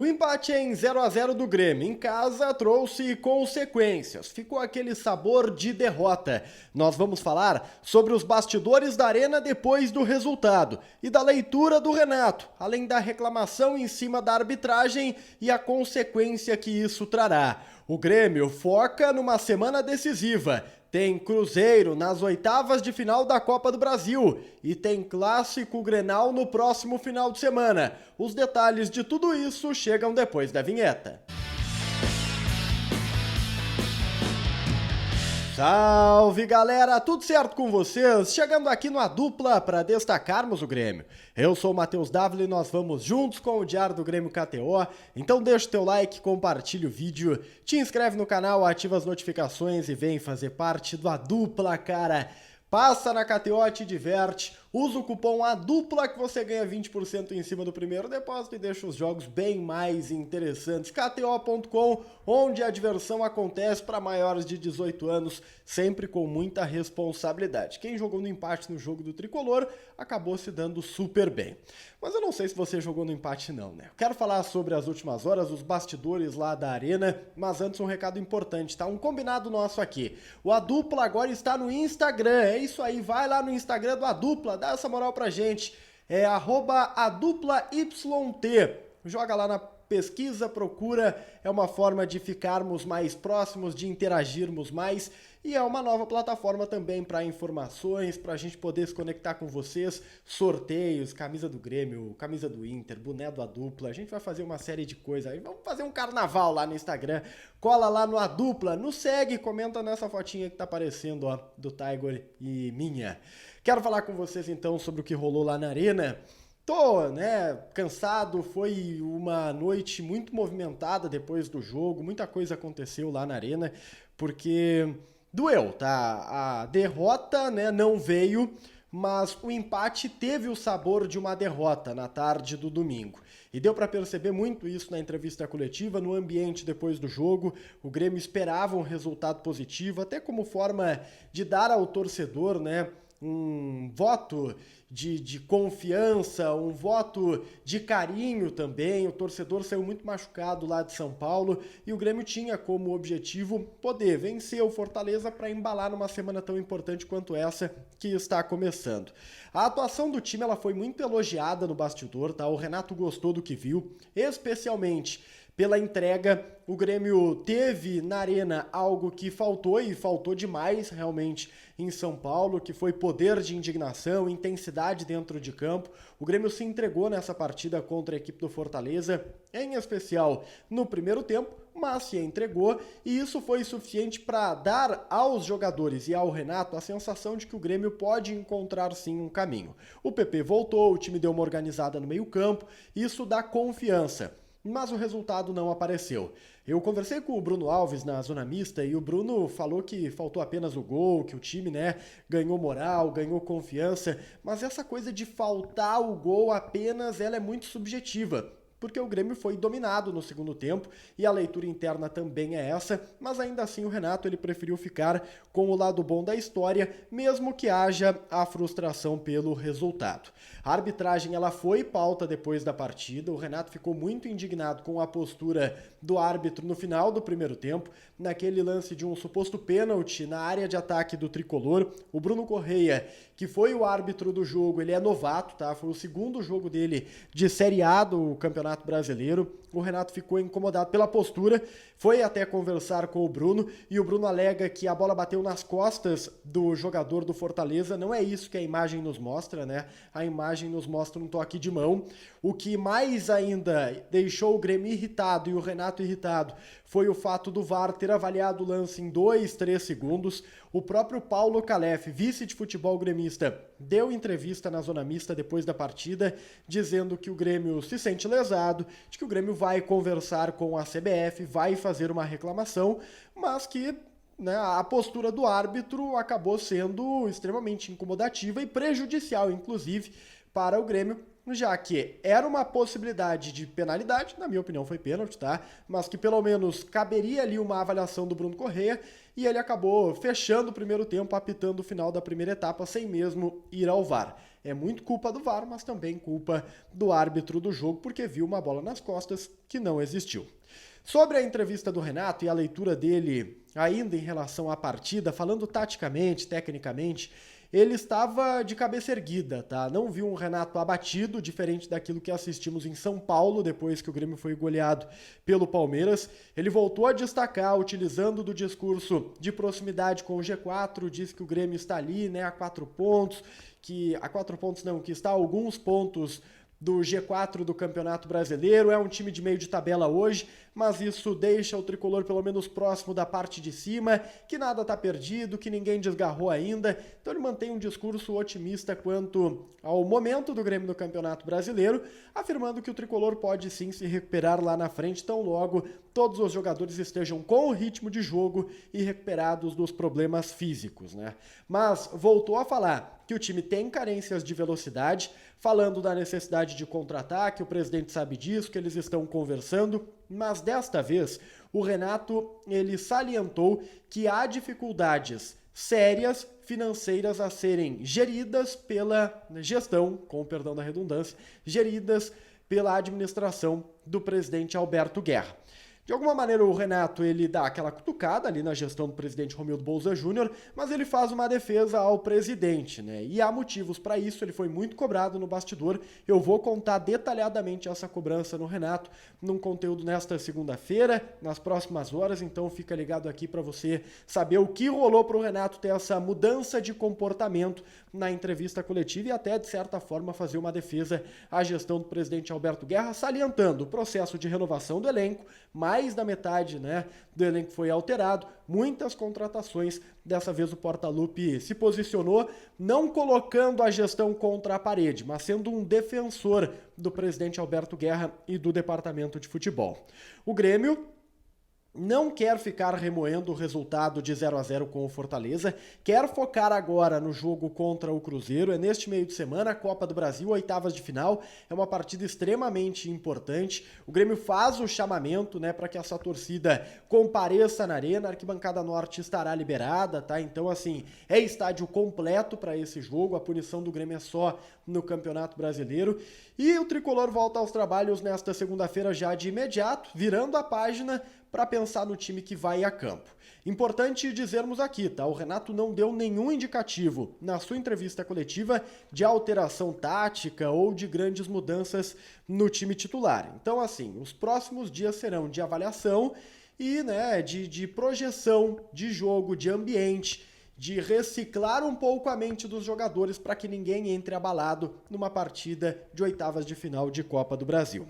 O empate em 0-0 do Grêmio em casa trouxe consequências, ficou aquele sabor de derrota. Nós vamos falar sobre os bastidores da Arena depois do resultado e da leitura do Renato, além da reclamação em cima da arbitragem e a consequência que isso trará. O Grêmio foca numa semana decisiva. Tem Cruzeiro nas oitavas de final da Copa do Brasil e tem Clássico Grenal no próximo final de semana. Os detalhes de tudo isso chegam depois da vinheta. Salve galera, tudo certo com vocês? Chegando aqui numa dupla para destacarmos o Grêmio. Eu sou o Matheus Dávila e nós vamos juntos com o Diário do Grêmio KTO. Então deixa o teu like, compartilha o vídeo, te inscreve no canal, ativa as notificações e vem fazer parte da dupla, cara. Passa na KTO, te diverte, usa o cupom ADUPLA que você ganha 20% em cima do primeiro depósito e deixa os jogos bem mais interessantes. KTO.com, onde a diversão acontece para maiores de 18 anos, sempre com muita responsabilidade. Quem jogou no empate no jogo do Tricolor acabou se dando super bem. Mas eu não sei se você jogou no empate não, né? Eu quero falar sobre as últimas horas, os bastidores lá da Arena, mas antes um recado importante, tá? Um combinado nosso aqui. O ADUPLA agora está no Instagram, é isso aí, vai lá no Instagram do ADUPLA, dá essa moral pra gente, é @ADUPLAYT, joga lá na pesquisa, procura, é uma forma de ficarmos mais próximos, de interagirmos mais, e é uma nova plataforma também para informações, para a gente poder se conectar com vocês, sorteios, camisa do Grêmio, camisa do Inter, boné do ADUPLA, a gente vai fazer uma série de coisas aí, vamos fazer um carnaval lá no Instagram, cola lá no ADUPLA, nos segue, comenta nessa fotinha que tá aparecendo, ó, do Tiger e minha. Quero falar com vocês então sobre o que rolou lá na Arena. Tô, né, cansado, foi uma noite muito movimentada depois do jogo, muita coisa aconteceu lá na Arena, porque doeu, tá? A derrota, né, não veio, mas o empate teve o sabor de uma derrota na tarde do domingo. E deu para perceber muito isso na entrevista coletiva, no ambiente depois do jogo. O Grêmio esperava um resultado positivo, até como forma de dar ao torcedor, né, um voto de confiança, um voto de carinho também. O torcedor saiu muito machucado lá de São Paulo e o Grêmio tinha como objetivo poder vencer o Fortaleza para embalar numa semana tão importante quanto essa que está começando. A atuação do time ela foi muito elogiada no bastidor, tá? O Renato gostou do que viu, especialmente pela entrega. O Grêmio teve na Arena algo que faltou, e faltou demais realmente em São Paulo, que foi poder de indignação, intensidade dentro de campo. O Grêmio se entregou nessa partida contra a equipe do Fortaleza, em especial no primeiro tempo, mas se entregou, e isso foi suficiente para dar aos jogadores e ao Renato a sensação de que o Grêmio pode encontrar sim um caminho. O PP voltou, o time deu uma organizada no meio-campo, isso dá confiança. Mas o resultado não apareceu. Eu conversei com o Bruno Alves na zona mista e o Bruno falou que faltou apenas o gol, que o time, né, ganhou moral, ganhou confiança, mas essa coisa de faltar o gol apenas, ela é muito subjetiva, porque o Grêmio foi dominado no segundo tempo e a leitura interna também é essa, mas ainda assim o Renato ele preferiu ficar com o lado bom da história, mesmo que haja a frustração pelo resultado. A arbitragem ela foi pauta depois da partida, o Renato ficou muito indignado com a postura do árbitro no final do primeiro tempo, naquele lance de um suposto pênalti na área de ataque do Tricolor. O Bruno Correia, que foi o árbitro do jogo, ele é novato, tá? Foi o segundo jogo dele de Série A do Campeonato Brasileiro. O Renato ficou incomodado pela postura, foi até conversar com o Bruno e o Bruno alega que a bola bateu nas costas do jogador do Fortaleza. Não é isso que a imagem nos mostra, né? A imagem nos mostra um toque de mão. O que mais ainda deixou o Grêmio irritado e o Renato irritado foi o fato do VAR ter avaliado o lance em 2, 3 segundos. O próprio Paulo Calef, vice de futebol gremista, deu entrevista na zona mista depois da partida, dizendo que o Grêmio se sente lesado, de que o Grêmio vai conversar com a CBF, vai fazer uma reclamação, mas que, né, a postura do árbitro acabou sendo extremamente incomodativa e prejudicial, inclusive, para o Grêmio, já que era uma possibilidade de penalidade, na minha opinião foi pênalti, tá? Mas que pelo menos caberia ali uma avaliação do Bruno Correia, e ele acabou fechando o primeiro tempo, apitando o final da primeira etapa, sem mesmo ir ao VAR. É muito culpa do VAR, mas também culpa do árbitro do jogo, porque viu uma bola nas costas que não existiu. Sobre a entrevista do Renato e a leitura dele ainda em relação à partida, falando taticamente, tecnicamente, ele estava de cabeça erguida, tá? Não viu um Renato abatido, diferente daquilo que assistimos em São Paulo, depois que o Grêmio foi goleado pelo Palmeiras. Ele voltou a destacar, utilizando do discurso de proximidade com o G4, diz que o Grêmio está ali, né, a 4 pontos, que está a alguns pontos do G4 do Campeonato Brasileiro, é um time de meio de tabela hoje, mas isso deixa o tricolor pelo menos próximo da parte de cima, que nada está perdido, que ninguém desgarrou ainda, então ele mantém um discurso otimista quanto ao momento do Grêmio no Campeonato Brasileiro, afirmando que o tricolor pode sim se recuperar lá na frente, tão logo todos os jogadores estejam com o ritmo de jogo e recuperados dos problemas físicos, né? Mas voltou a falar que o time tem carências de velocidade, falando da necessidade de contra-ataque, o presidente sabe disso, que eles estão conversando, mas desta vez o Renato ele salientou que há dificuldades sérias financeiras a serem geridas pela gestão, com o perdão da redundância, geridas pela administração do presidente Alberto Guerra. De alguma maneira o Renato ele dá aquela cutucada ali na gestão do presidente Romildo Bolzan Júnior, mas ele faz uma defesa ao presidente, né? E há motivos para isso, ele foi muito cobrado no bastidor. Eu vou contar detalhadamente essa cobrança no Renato num conteúdo nesta segunda-feira, nas próximas horas, então fica ligado aqui para você saber o que rolou para o Renato ter essa mudança de comportamento na entrevista coletiva e até, de certa forma, fazer uma defesa à gestão do presidente Alberto Guerra, salientando o processo de renovação do elenco, mais da metade, né, do elenco foi alterado, muitas contratações, dessa vez o Portaluppi se posicionou, não colocando a gestão contra a parede, mas sendo um defensor do presidente Alberto Guerra e do departamento de futebol. O Grêmio não quer ficar remoendo o resultado de 0-0 com o Fortaleza, quer focar agora no jogo contra o Cruzeiro, é neste meio de semana, a Copa do Brasil, oitavas de final, é uma partida extremamente importante, o Grêmio faz o chamamento, né, para que essa torcida compareça na arena, a arquibancada norte estará liberada, tá, então assim, é estádio completo para esse jogo, a punição do Grêmio é só no Campeonato Brasileiro, e o Tricolor volta aos trabalhos nesta segunda-feira já de imediato, virando a página para pensar no time que vai a campo. Importante dizermos aqui, tá? O Renato não deu nenhum indicativo na sua entrevista coletiva de alteração tática ou de grandes mudanças no time titular. Então, assim, os próximos dias serão de avaliação e, né, de projeção de jogo, de ambiente, de reciclar um pouco a mente dos jogadores para que ninguém entre abalado numa partida de oitavas de final de Copa do Brasil.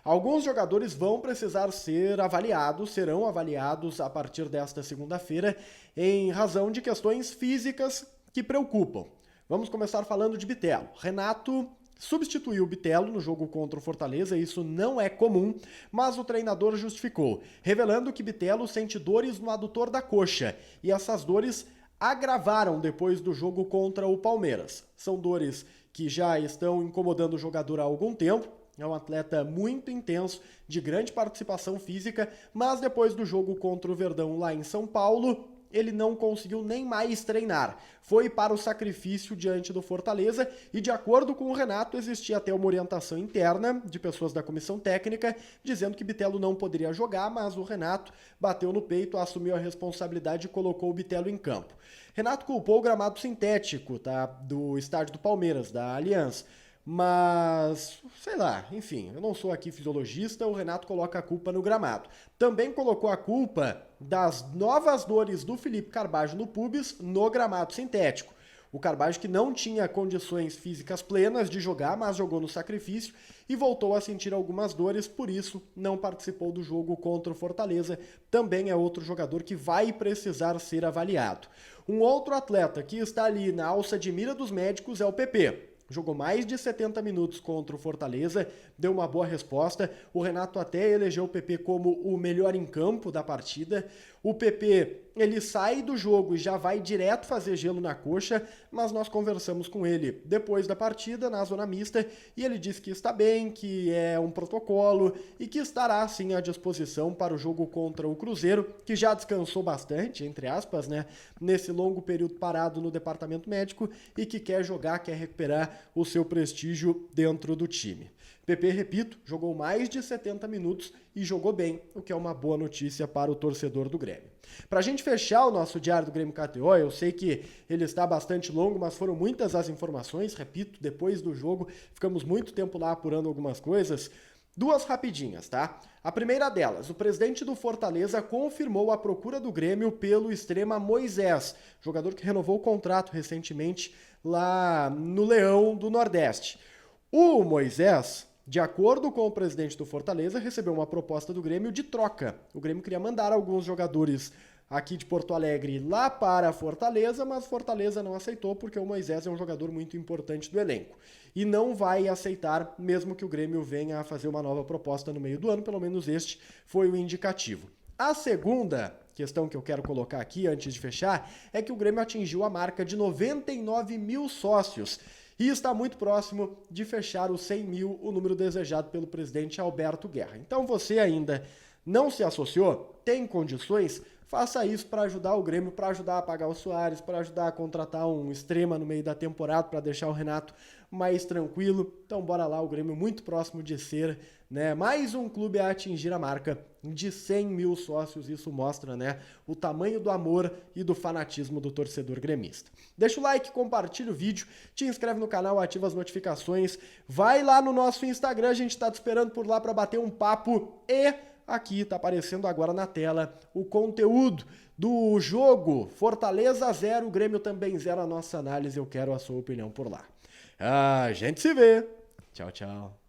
Alguns jogadores vão precisar serão avaliados a partir desta segunda-feira em razão de questões físicas que preocupam. Vamos começar falando de Bitelo. Renato substituiu o Bitelo no jogo contra o Fortaleza, isso não é comum, mas o treinador justificou, revelando que Bitelo sente dores no adutor da coxa e essas dores agravaram depois do jogo contra o Palmeiras. São dores que já estão incomodando o jogador há algum tempo. É um atleta muito intenso, de grande participação física, mas depois do jogo contra o Verdão lá em São Paulo, ele não conseguiu nem mais treinar. Foi para o sacrifício diante do Fortaleza e, de acordo com o Renato, existia até uma orientação interna de pessoas da comissão técnica dizendo que Bitelo não poderia jogar, mas o Renato bateu no peito, assumiu a responsabilidade e colocou o Bitelo em campo. Renato culpou o gramado sintético, tá, do estádio do Palmeiras, da Allianz. Mas, sei lá, enfim, eu não sou aqui fisiologista, o Renato coloca a culpa no gramado. Também colocou a culpa das novas dores do Felipe Carbajo no pubis no gramado sintético. O Carbajo que não tinha condições físicas plenas de jogar, mas jogou no sacrifício e voltou a sentir algumas dores, por isso não participou do jogo contra o Fortaleza. Também é outro jogador que vai precisar ser avaliado. Um outro atleta que está ali na alça de mira dos médicos é o PP. Jogou mais de 70 minutos contra o Fortaleza, deu uma boa resposta. O Renato até elegeu o PP como o melhor em campo da partida. O PP ele sai do jogo e já vai direto fazer gelo na coxa, mas nós conversamos com ele depois da partida, na zona mista, e ele disse que está bem, que é um protocolo e que estará, sim, à disposição para o jogo contra o Cruzeiro, que já descansou bastante, entre aspas, né, nesse longo período parado no departamento médico e que quer jogar, quer recuperar o seu prestígio dentro do time. PP, repito, jogou mais de 70 minutos e jogou bem, o que é uma boa notícia para o torcedor do Grêmio. Para a gente fechar o nosso diário do Grêmio KTO, eu sei que ele está bastante longo, mas foram muitas as informações, repito, depois do jogo, ficamos muito tempo lá apurando algumas coisas. Duas rapidinhas, tá? A primeira delas, o presidente do Fortaleza confirmou a procura do Grêmio pelo extrema Moisés, jogador que renovou o contrato recentemente lá no Leão do Nordeste. O Moisés, de acordo com o presidente do Fortaleza, recebeu uma proposta do Grêmio de troca. O Grêmio queria mandar alguns jogadores aqui de Porto Alegre lá para Fortaleza, mas Fortaleza não aceitou porque o Moisés é um jogador muito importante do elenco. E não vai aceitar mesmo que o Grêmio venha a fazer uma nova proposta no meio do ano, pelo menos este foi o indicativo. A segunda questão que eu quero colocar aqui antes de fechar é que o Grêmio atingiu a marca de 99 mil sócios. E está muito próximo de fechar os 100 mil, o número desejado pelo presidente Alberto Guerra. Então você ainda não se associou, tem condições, faça isso para ajudar o Grêmio, para ajudar a pagar o Soares, para ajudar a contratar um extrema no meio da temporada, para deixar o Renato mais tranquilo. Então bora lá, o Grêmio muito próximo de ser, né, mais um clube a atingir a marca de 100 mil sócios. Isso mostra, né, o tamanho do amor e do fanatismo do torcedor gremista. Deixa o like, compartilha o vídeo, te inscreve no canal, ativa as notificações, vai lá no nosso Instagram, a gente tá te esperando por lá para bater um papo e aqui tá aparecendo agora na tela o conteúdo do jogo Fortaleza 0, Grêmio também 0, a nossa análise, eu quero a sua opinião por lá. A gente se vê. Tchau, tchau.